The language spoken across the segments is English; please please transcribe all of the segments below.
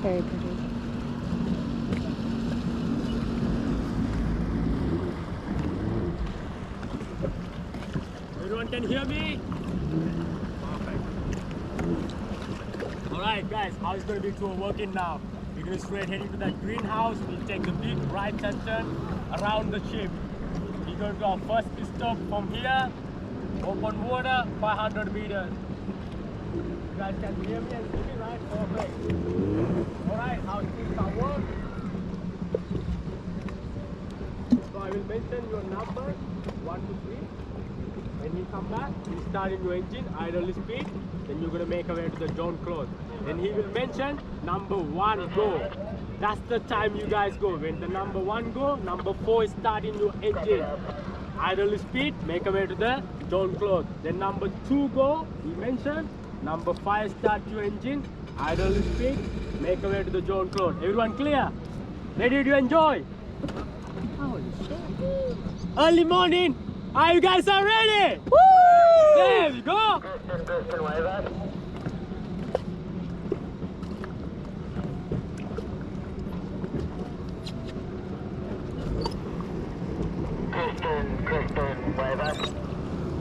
very pretty. Everyone can hear me? Perfect. Alright guys, how is going to be tour working now? We're going to straight heading to that greenhouse. We'll take the big right hand turn around the ship. We're going to our first stop from here. Open water, 500 meters. You guys can hear me and see me, right? Perfect. Alright, how things are work? So I will mention your number 1 to 3. When you come back, you start in your engine, idle speed, then you're going to make our way to the John Close. Then he will mention number 1 go. That's the time you guys go. When the number 1 go, number 4 is starting your engine. Idle speed, make our way to the John Close. Then number 2 go, he mentioned. Number 5 start your engine, idle speed, make our way to the John Close. Everyone clear? Ready to enjoy? Holy shit. Early morning. Are you guys are ready? Woo! There we go! Kristen, wave.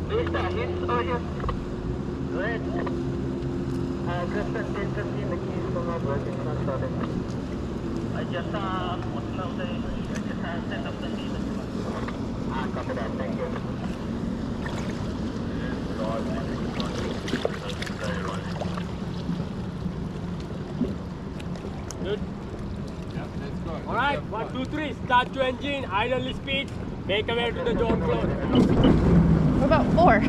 Please start his or yes? Great. Kristen, 10:15, the keys from our working not started. I just what's now the I just set up the key. Copy that, thank you. Good? Yeah, let's go. Alright, 1, 2, 3, start your engine, idle speed, make our way to the John Close. What about 4?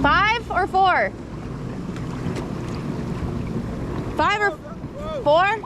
Five or 4? 5 or 4?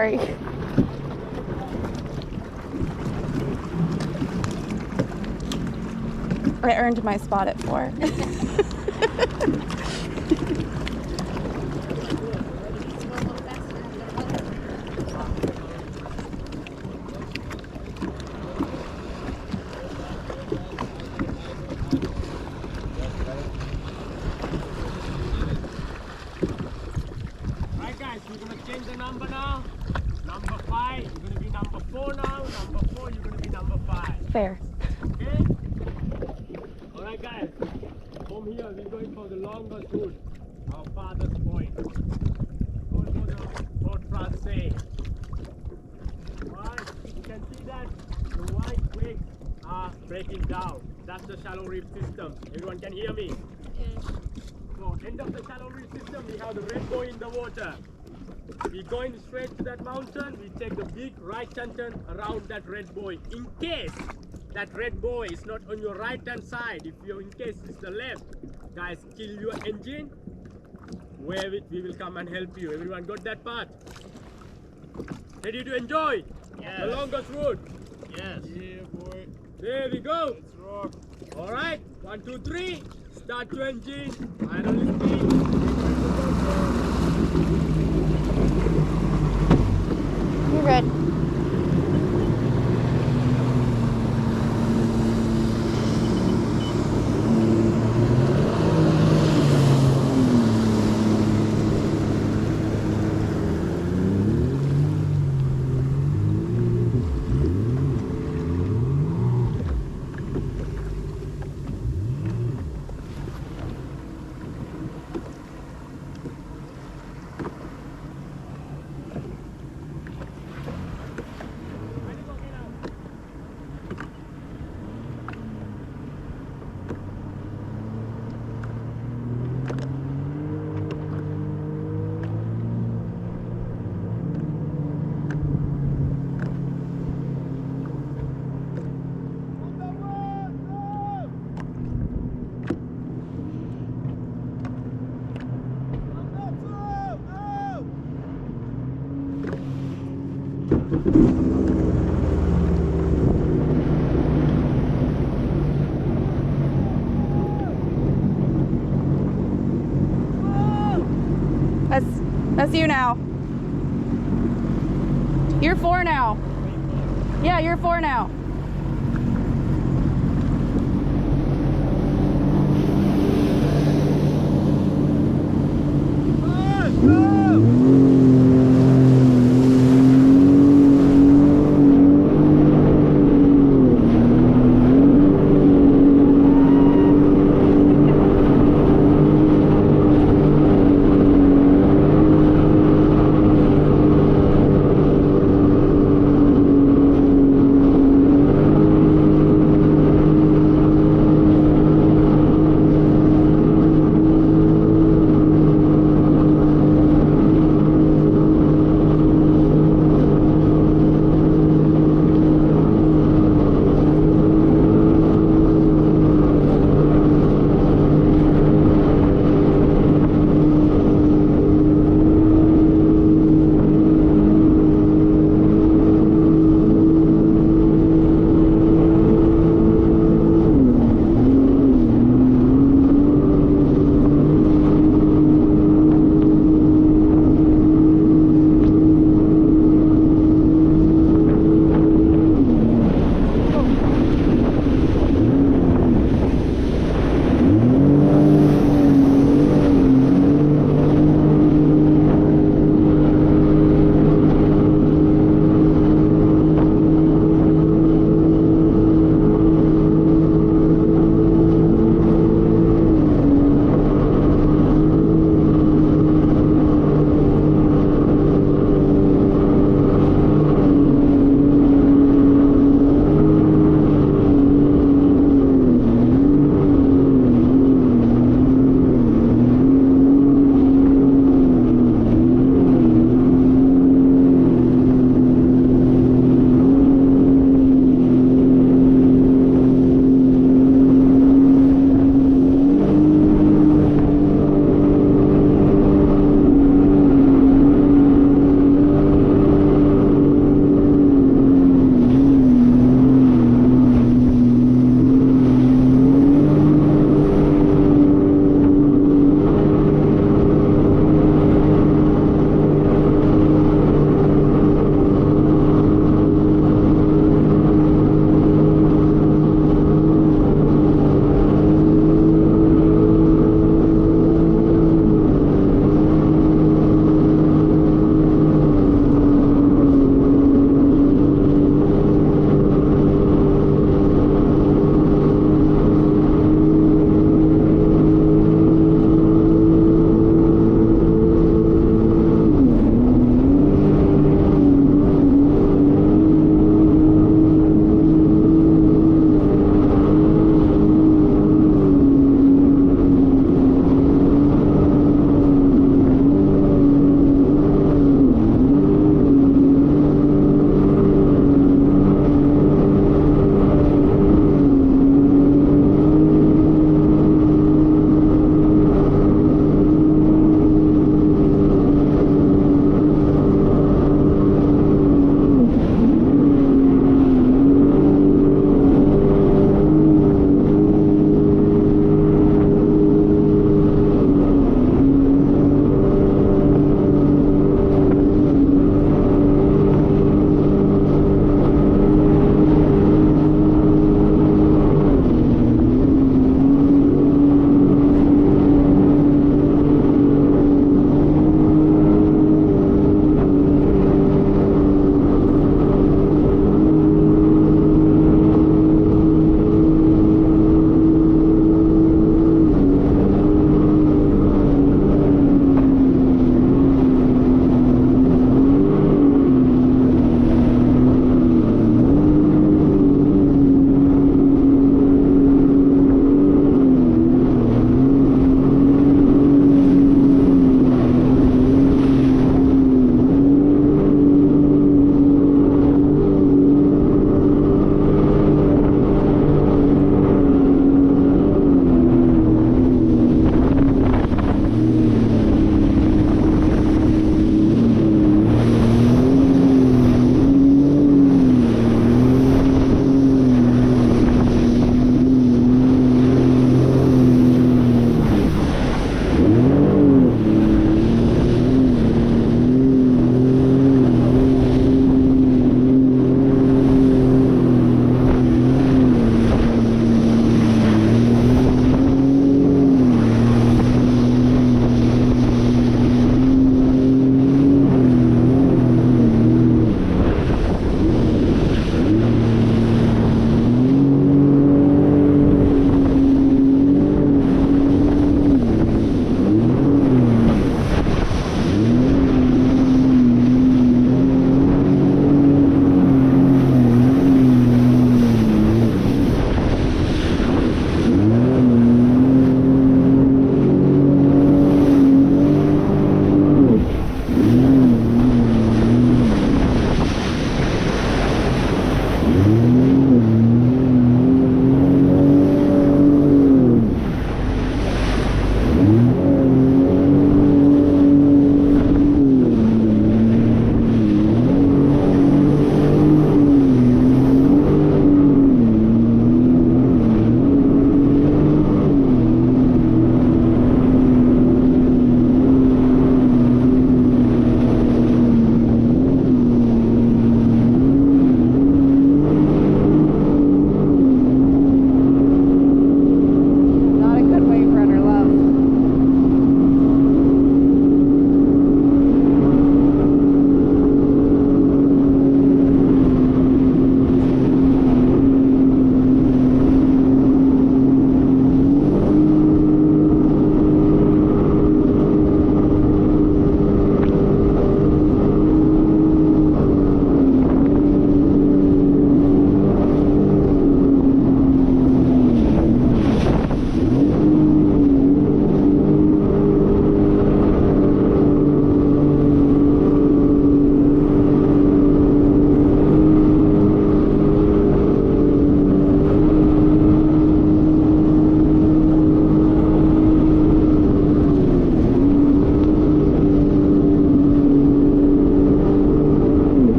Sorry. I earned my spot at 4. Right guys, we're gonna change the number now. Number 5, you're gonna be number 4 now. Number 4, you're gonna be number 5. Fair. Okay? Alright guys, from here we're going for the longest route, our farthest point. Going for the Port Francais. Alright, you can see that the white twigs are breaking down. That's the shallow reef system. Everyone can hear me? So end of the shallow reef system, we have the red buoy in the water. We're going straight to that mountain. We take the big right hand turn around that red buoy. In case that red buoy is not on your right hand side, if you in case it's the left, guys, kill your engine. Wave it, we will come and help you. Everyone got that part? Ready to enjoy the longest route? Yes. Yeah, boy. There we go. Let's rock. All right, 1, 2, 3. Start your engine. Idle speed. You're good. That's you now. You're 4 now. Yeah, you're 4 now.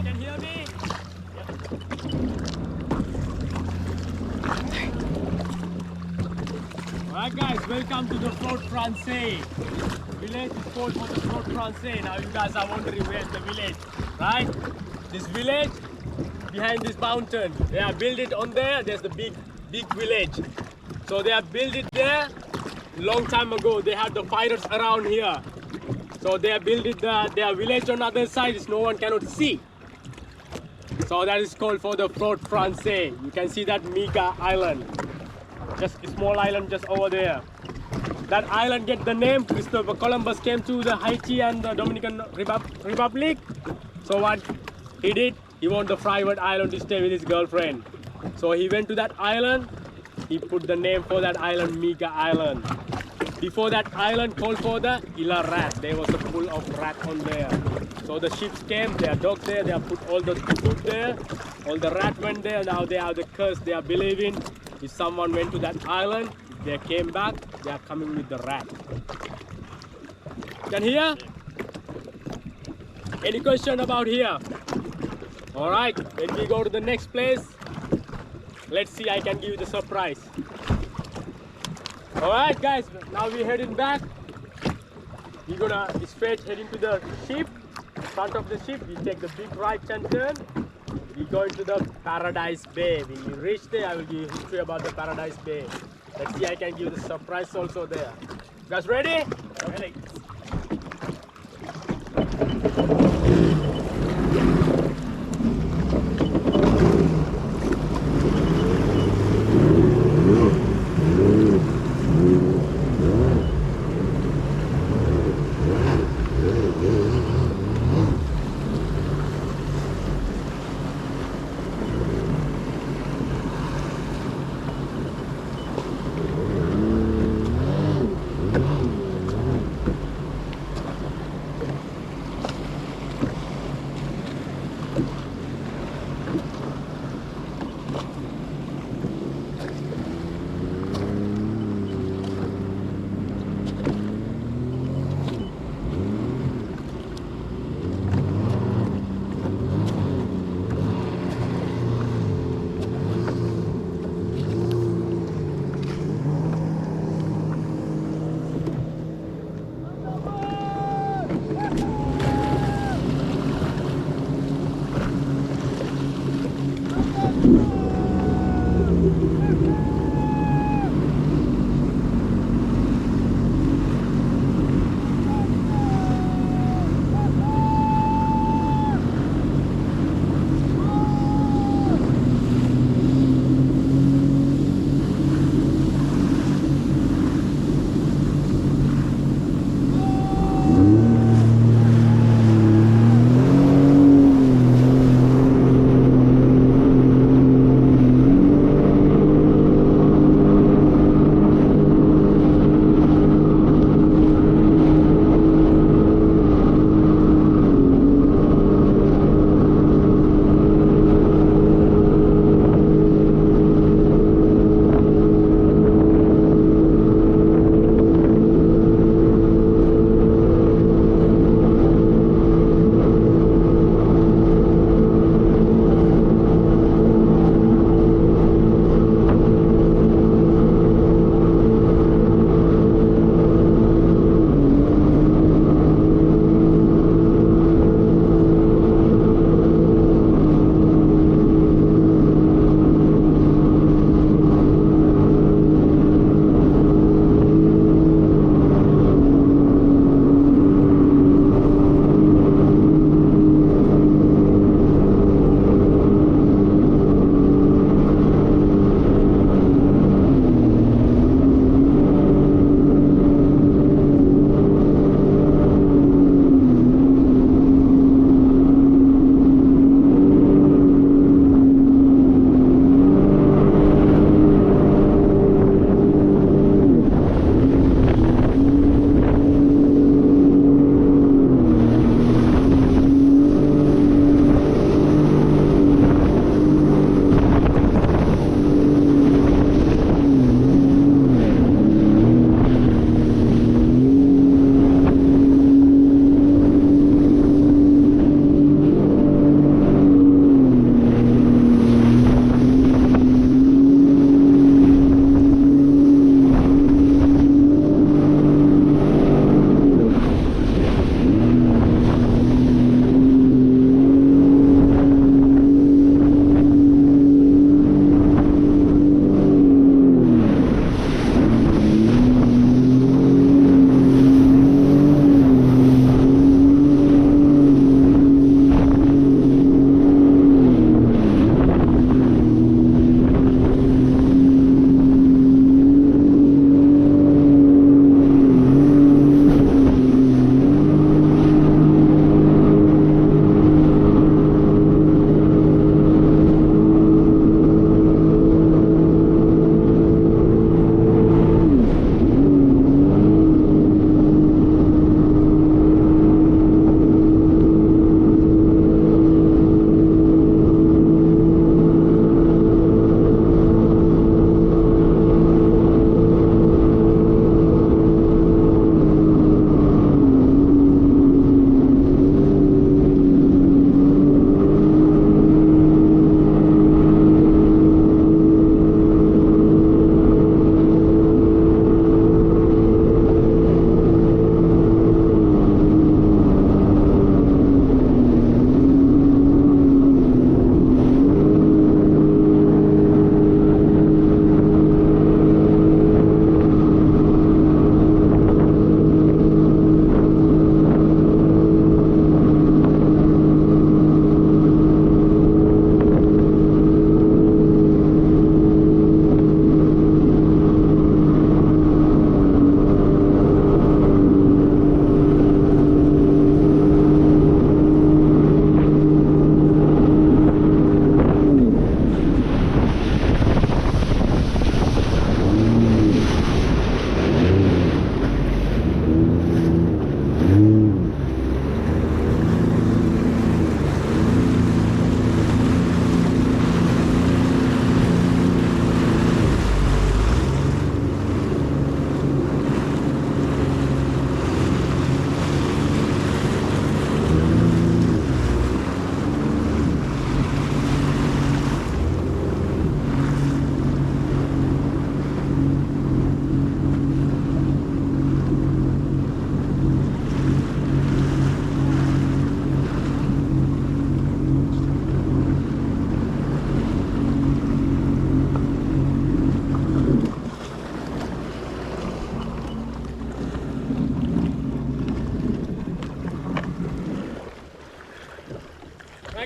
You can hear me? Alright guys, welcome to the Flotte Francais. Village is called for the Flotte Francais. Now you guys are wondering where's the village, right? This village behind this mountain. They have built it on there. There's the big village. So they have built it there long time ago. They had the fighters around here. So they have built it their village on the other side is no one cannot see. So that is called for the Flotte Francais. You can see that Mica Island. Just a small island just over there. That island get the name. Christopher Columbus came to the Haiti and the Dominican Republic. So what he did, he wanted the private island to stay with his girlfriend. So he went to that island. He put the name for that island, Mica Island. Before that island called for the Ila Rat. There was a pool of rat on there. So the ships came, they are docked there, they have put all the food there. All the rat went there. Now they have the curse they are believing. If someone went to that island, if they came back, they are coming with the rat. Can hear? Any question about here? Alright, when we go to the next place, let's see, I can give you the surprise. Alright guys, now we're heading back. We're gonna straight heading to the ship. Front of the ship, we take the big right hand turn. We go into the Paradise Bay. When we reach there, I will give you history about the Paradise Bay. Let's see, I can give you the surprise also there. You guys ready? Ready.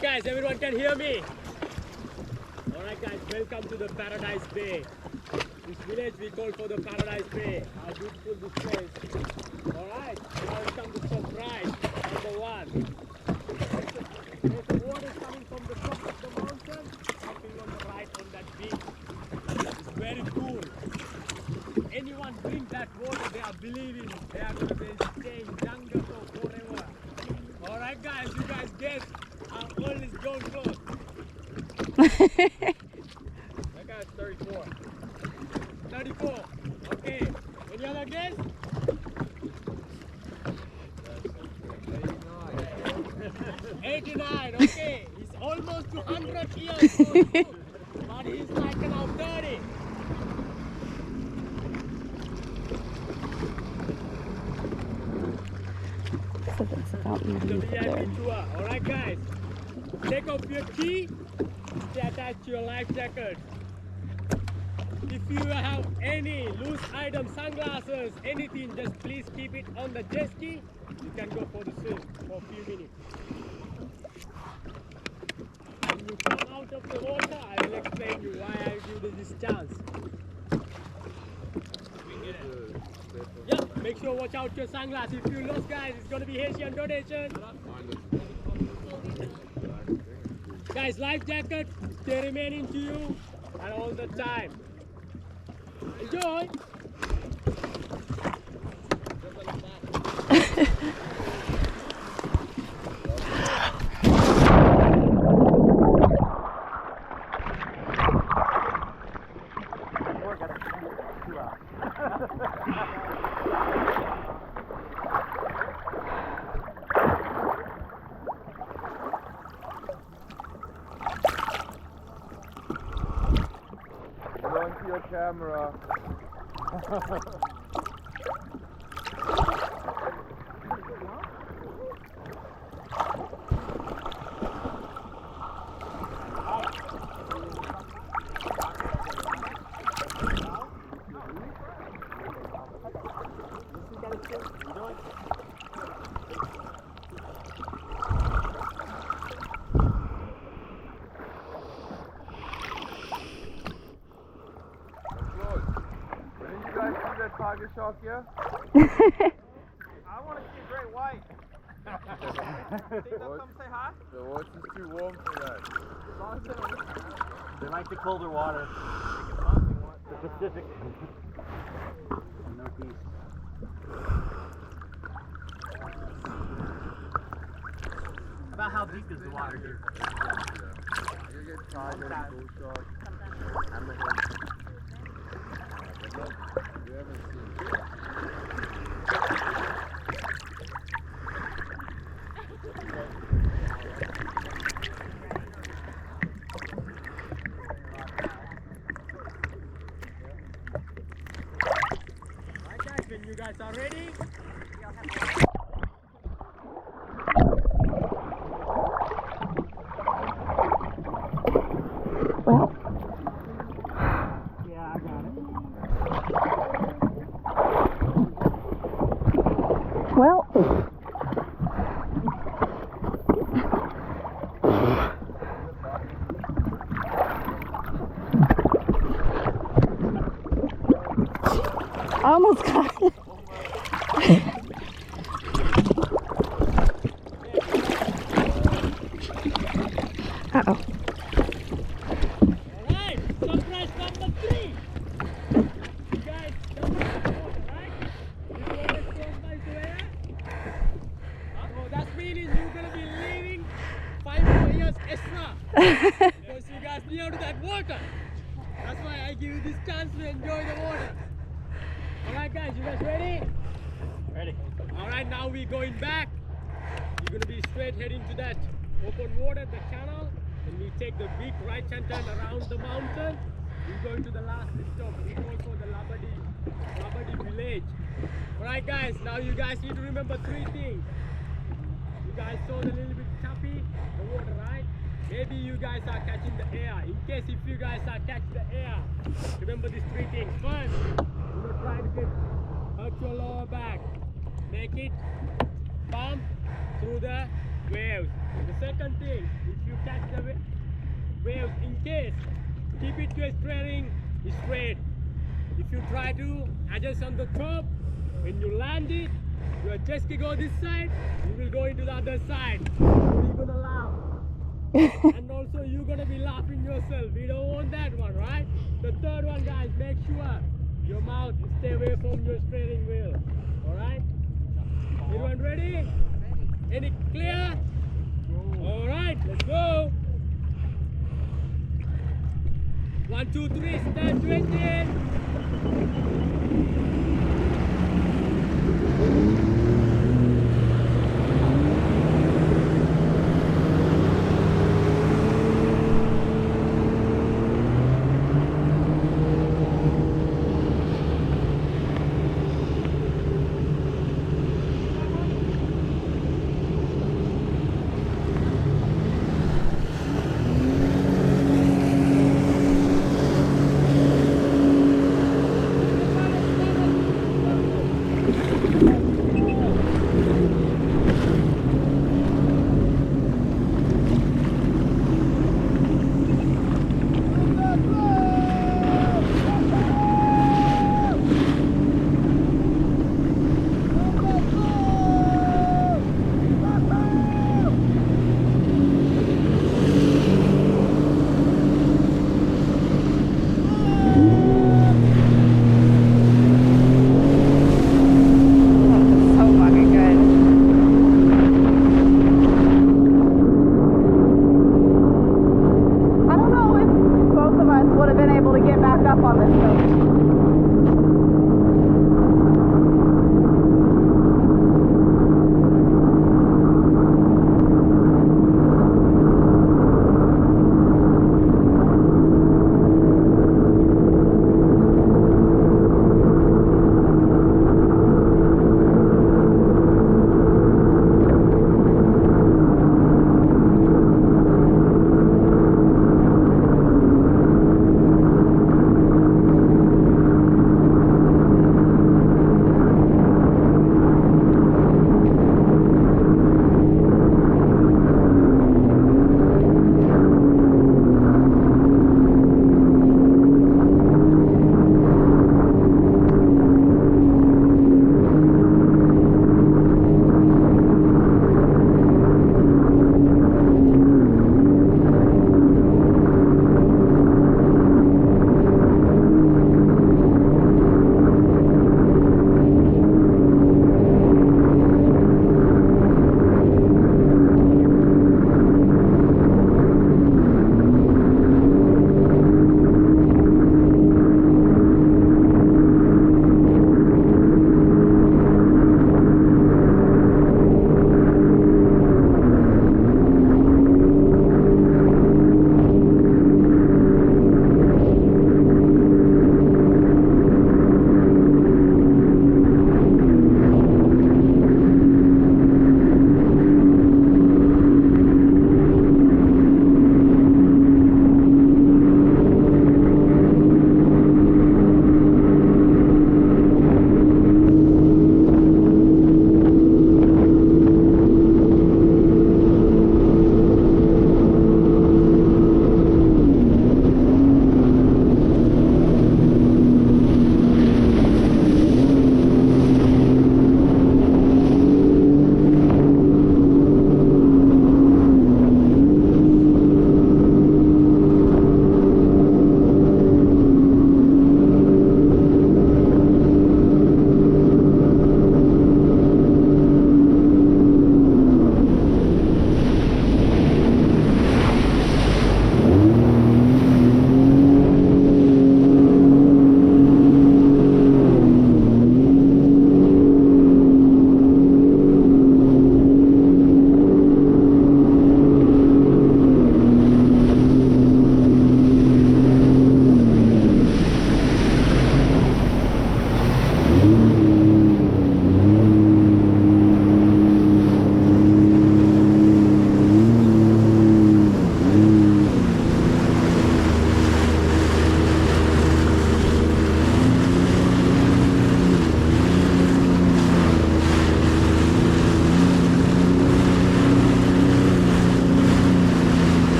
Alright guys, everyone can hear me? Alright guys, welcome to the Paradise Bay. This village we call for the Paradise Bay. How beautiful this place. Alright, now it's come to surprise. Number one. There's the water coming from the top of the mountain, dropping on the right on that beach. It's very cool. Anyone drink that water, they are believing they are going to be staying jungle for forever. Alright guys, you guys guess how old is John Claude? That guy's 34. 34. Okay. Any other guess? 89. Okay. He's almost 200 years old. But he's like now 30. So that's a fountain The view there. VIP tour. Alright guys. Take off your key. Stay attached to your life jacket. If you have any loose items, sunglasses, anything, just please keep it on the jet ski. You can go for the swim for a few minutes. When you come out of the water, I will explain you why I give you this chance. Yeah, make sure watch out your sunglasses. If you lost, guys, it's gonna be Haitian donation. Guys, life jacket, stay remaining to you and all the time. Enjoy! Onto your camera. Tiger shark, yeah? I want to see a great white. Think they'll come say hi? The water's too warm for that. They like the colder water. The Pacific. Northeast. About how deep is the water here? You get tiger and bull shark. We haven't seen it. Alright guys, when you guys are ready, Well, yeah, I got it. well. I almost got it. Uh-oh. Alright, surprise number 3. You guys don't have the water, right? You know what it's called by Zoya? Oh, that means you're gonna be leaving 5 more years extra. Because you guys near to that water. That's why I give you this chance to enjoy the water. Alright guys, you guys ready? Ready. Alright, now we're going back. You're gonna be straight heading to that open water, the channel. Then we take the big right hand turn around the mountain. We're going to the last stop. We go for the Labadi village. Alright guys, now you guys need to remember 3 things. You guys saw the little bit choppy, the water, right? Maybe you guys are catching the air. In case if you guys are catching the air, remember these 3 things. First, do not try to hurt your lower back. Make it pump through the waves. The second thing, if you catch the waves in case, keep it to a steering straight. If you try to adjust on the top, when you land it, your jet ski go this side, you will go into the other side. You're gonna laugh. And also you're gonna be laughing yourself. We don't want that one, right? The third one, guys, make sure your mouth stay away from your steering wheel. Alright? Everyone ready? Any clear? Alright, let's go. 1, 2, 3, stand 20.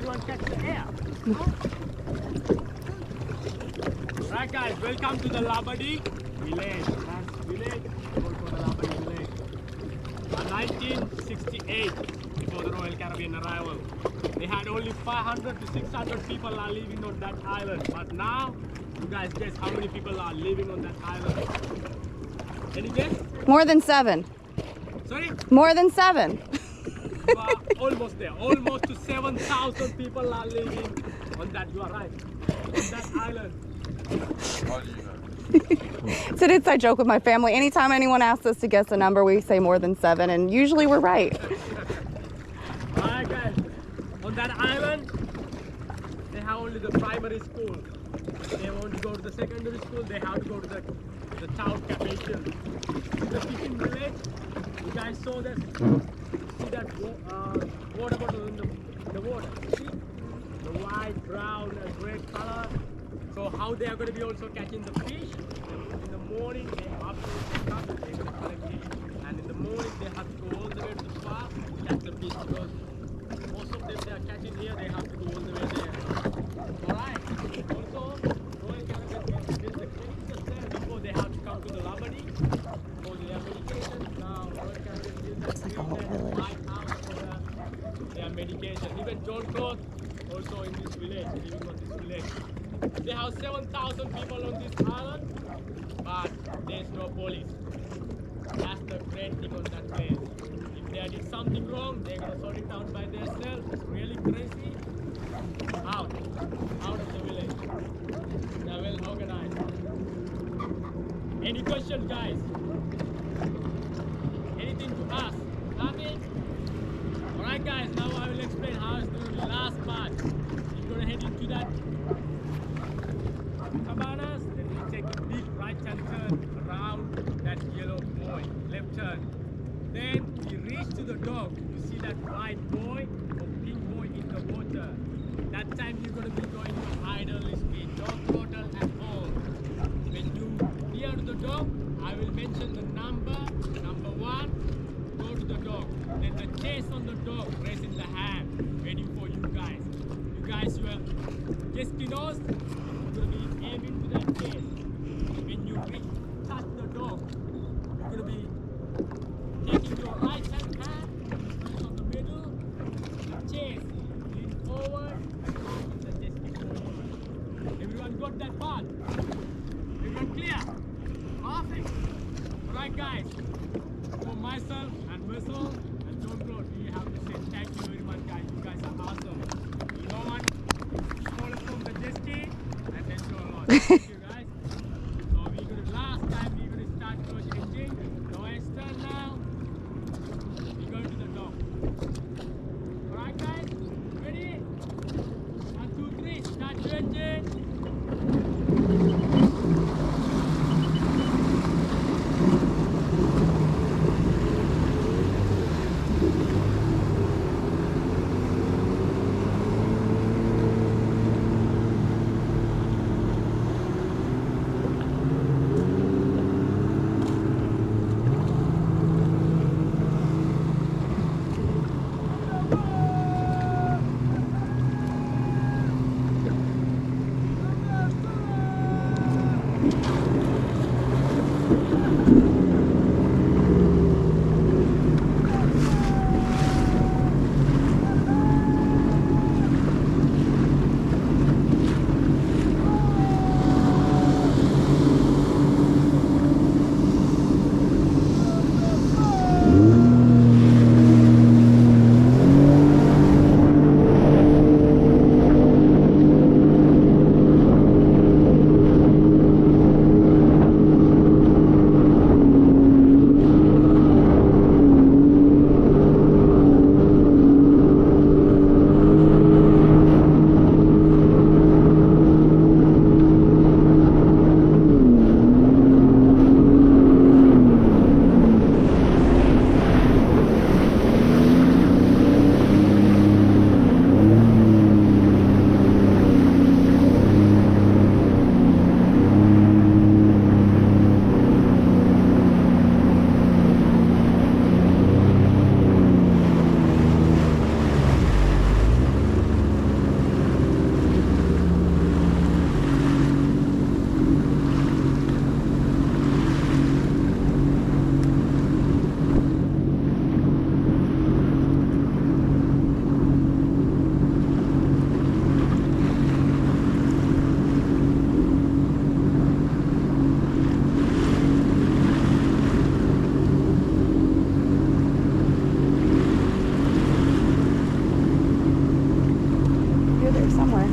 everyone catch the air. Right guys, welcome to the Labadee village. That's village, called the Labadee village. 1968, before the Royal Caribbean arrival. They had only 500 to 600 people are living on that island. But now, you guys guess how many people are living on that island? Any guess? More than 7. Sorry? More than 7. You are almost there. Almost to 7,000 people are living on that. You are right. On that island. How do you know? It's an inside joke with my family. Anytime anyone asks us to guess a number, we say more than 7, and usually we're right. Alright guys, on that island, they have only the primary school. If they want to go to the secondary school, they have to go to the town capital. The fishing village, you guys saw that? See that water bottle in the water? See? The white, brown, and red color. So how they are going to be also catching the fish? In the morning, they after they come, they're going to collect it. And in the morning, they have to go all the way to the park to catch the fish because most of them they are catching here, they have to go all the way there. Alright. Also, Royal Caribbean built the clinic just there before they have to come to the Labadee for their medication. Now, Royal Caribbean built the White House for their medication. Even John Claude also in this village, living on this village. They have 7,000 people on this island, but there's no police. That's the great thing on that place. If they did something wrong, they're gonna sort it out by themselves. It's really crazy. Out of the village. They're well organized. Any questions, guys? Anything to ask? Nothing? Alright guys, now I will explain how it's doing the last part. You're gonna head into that cabanas, then we take a big right-hand turn around that yellow buoy, left turn. Then we reach to the dock. You see that white buoy or pink buoy in the water. That time you're going to be going to idle speed, no throttle at all. When you near the dock, I will mention the number 1, go to the dock. Then the chase on the dock, raising the hand, waiting for you guys. You guys, you are just kinos. You're going to be aiming to that chase. When you touch the dog, you're going to be taking your right hand, place on the middle, chase, lean forward, and the jet ski forward. Everyone got that part? Everyone clear? Perfect. Alright guys, for myself and Wessel and John Claude, we have to say thank you very much guys. You guys are awesome. No one call us from the jet ski. Thank you guys. So we're going to last time we're going to start close engine. No extra now. We're going to the dock. Alright guys, ready? 1, 2, 3, start your engine. here somewhere.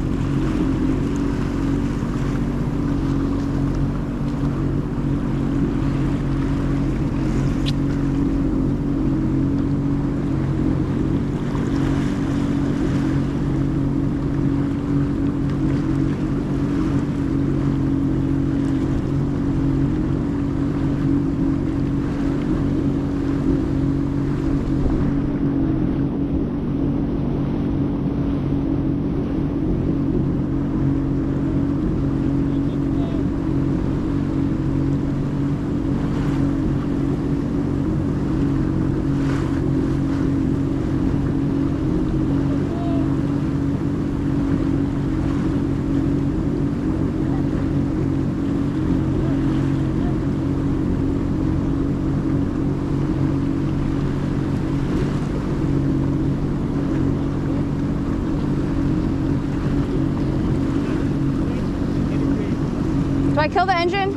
Do I kill the engine?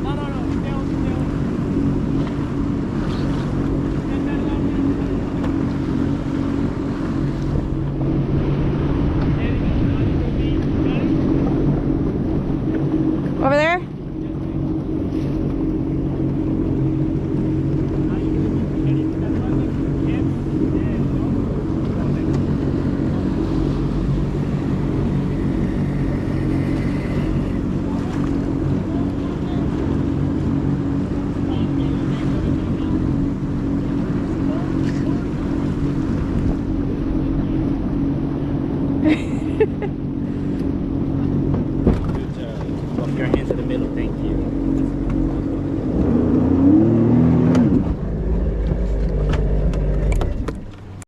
No, no, no. Stay on, stay on. Over there? Good job. Walk your hands in the middle. Thank you.